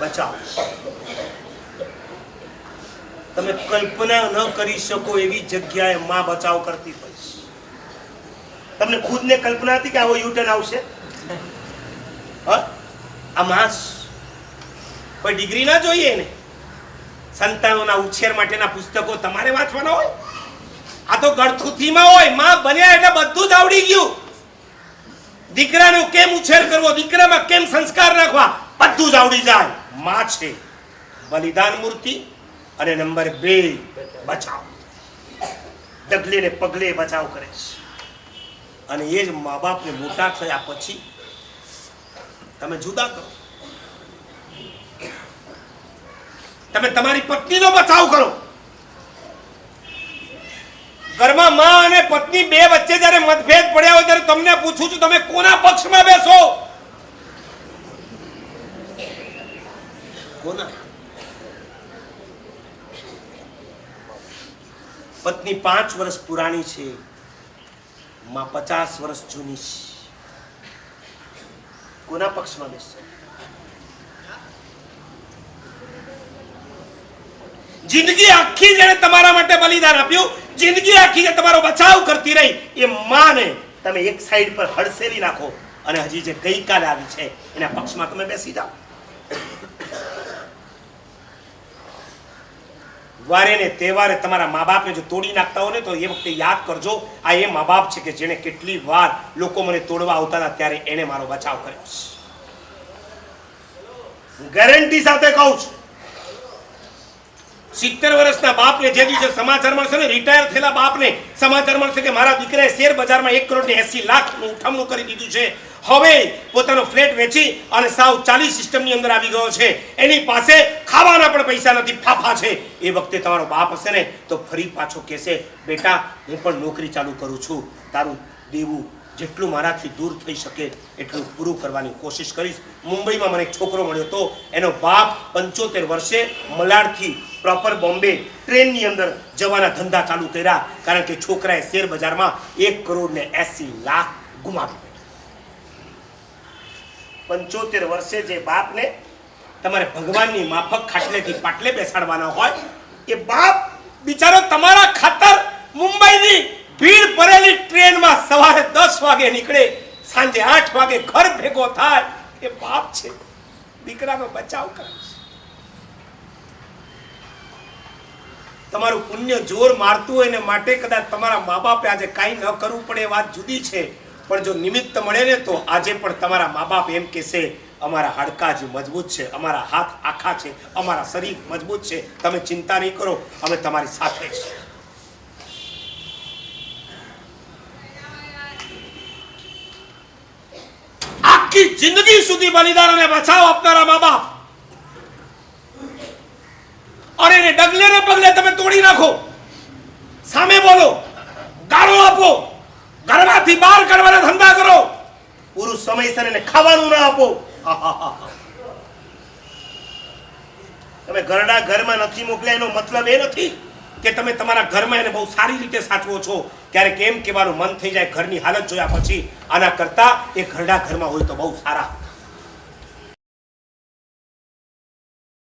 બચાવ. તમે કલ્પના ન કરી શકો એવી જગ્યાએ માં બચાવ કરતી હોય. તમને ખુદને કલ્પના હતી કે આવો યુટર્ન આવશે? આ માસ કોઈ ડિગ્રી ના જોઈએ ને. સંતાનોના ઉછેર માટેના પુસ્તકો તમારે વાંચવાના હોય? આ તો ગળથુથીમાં હોય. માં બન્યા એટલે બધું જ આવડી ગયું. દીકરાનો કેમ ઉછેર કરવો, દીકરામાં કેમ સંસ્કાર નાખવા, બધું જ આવડી જાય. માં છે બલિદાન મૂર્તિ. અને નંબર 2 બચાવ. ડગલે ને પગલે બચાવ કરે છે. અને એ જ મા બાપને મોટા થયા પછી તમે જુદા કરો. તમે તમારી પત્નીનો બચાવ કરો. ઘરમાં માં અને પત્ની બે વચ્ચે જ્યારે મતભેદ પડ્યા હોય ત્યારે તમને પૂછું છું, તમે કોના પક્ષમાં બેસો? કોના? પત્ની 5 વર્ષ પુરાણી છે, માં 50 વર્ષ જૂની છે. કોના પક્ષમાં બેસો? જિંદગી આખી જેને તમારા માટે બલિદાન આપ્યું, જિંદગી આખી જે તમારો બચાવ કરતી રહી, એ માને તમે એક સાઈડ પર હડસેલી નાખો અને હજી જે ગઈકાલે આવી છે એના પક્ષમાં તમે બેસી જાઓ. વારે ને તહેવારે તમારા મા બાપને જો તોડી નાખતા હો ને તો એ વખતે યાદ કરજો, આ એ મા બાપ છે કે જેને કેટલી વાર લોકો મને તોડવા આવતા હતા ત્યારે એને મારો બચાવ કર્યો છે. ગેરંટી સાથે કહું છું, 70 વર્ષના બાપને જે દિવસે સમાચાર મળશે ને, રિટાયર થયેલા બાપને સમાચાર મળશે કે મારા દીકરાએ શેર બજારમાં 1,80,00,000 ઉઠમણું કરી દીધું છે, હવે પોતાનો ફ્લેટ વેચી અને સાવ ચાલી સિસ્ટમની અંદર આવી ગયો છે, એની પાસે ખાવાના પણ પૈસા નથી, ફાફા છે. એ વખતે તમારો બાપ હશે ને તો ફરી પાછો કહેશે, બેટા હું પણ નોકરી ચાલુ કરું છું, તારું દેવું જેટલું મારાથી દૂર થઈ શકે એટલું પૂરું કરવાની કોશિશ કરીશ. મુંબઈમાં મને એક છોકરો મળ્યો હતો, એનો બાપ 75 વર્ષે મલાડથી પ્રોપર બોમ્બે ટ્રેનની અંદર જવાના ધંધા ચાલુ કર્યા, કારણ કે છોકરાએ શેર બજારમાં 1,80,00,000 ગુમાવ્યા. 75 વર્ષે જે બાપને તમારે ભગવાનની માફક ખાટલેથી પાટલે બેસાડવાના હોય, એ બાપ બિચારો તમારા ખાતર મુંબઈની ભીડ ભરેલી ટ્રેનમાં સવારે 10 વાગે નીકળે, સાંજે 8 વાગે ઘર ભેગો થાય. એ બાપ છે, દીકરાનો બચાવ કરે છે. તમારું પુણ્ય જોર મારતું હોય ને માટે કદાચ તમારા મા બાપે આજે કાંઈ ન કરવું પડે એ વાત જુદી છે, પણ જો નિમિત્ત મળે ને તો આજે પણ તમારા મા બાપ એમ કહેશે, અમારા હાડકા જ મજબૂત છે, અમારા હાથ આખા છે, અમારા શરીર મજબૂત છે, તમે ચિંતા નહીં કરો, અમે તમારી સાથે છીએ. આખી જિંદગી સુધી બલિદાન અને બચાવ આપનારા મા બાપ, અને એને ડગલે ને પગલે તમે તોડી નાખો, સામે બોલો, ગાળો આપો, ઘરમાંથી બહાર કાઢવાના ધંધા કરો, પૂરું સમયસર એને ખાવાનું ના આપો. તમે ઘરના ઘરમાં નથી મોકલ્યા એનો મતલબ એ નથી કે તમે તમારા ઘરમાં એને બહુ સારી રીતે સાચવો છો. ક્યારેક એમ કહેવાનું મન થઈ જાય ઘરની હાલત જોયા પછી, આના કરતા એ ઘરડા ઘરમાં હોય તો બહુ સારા.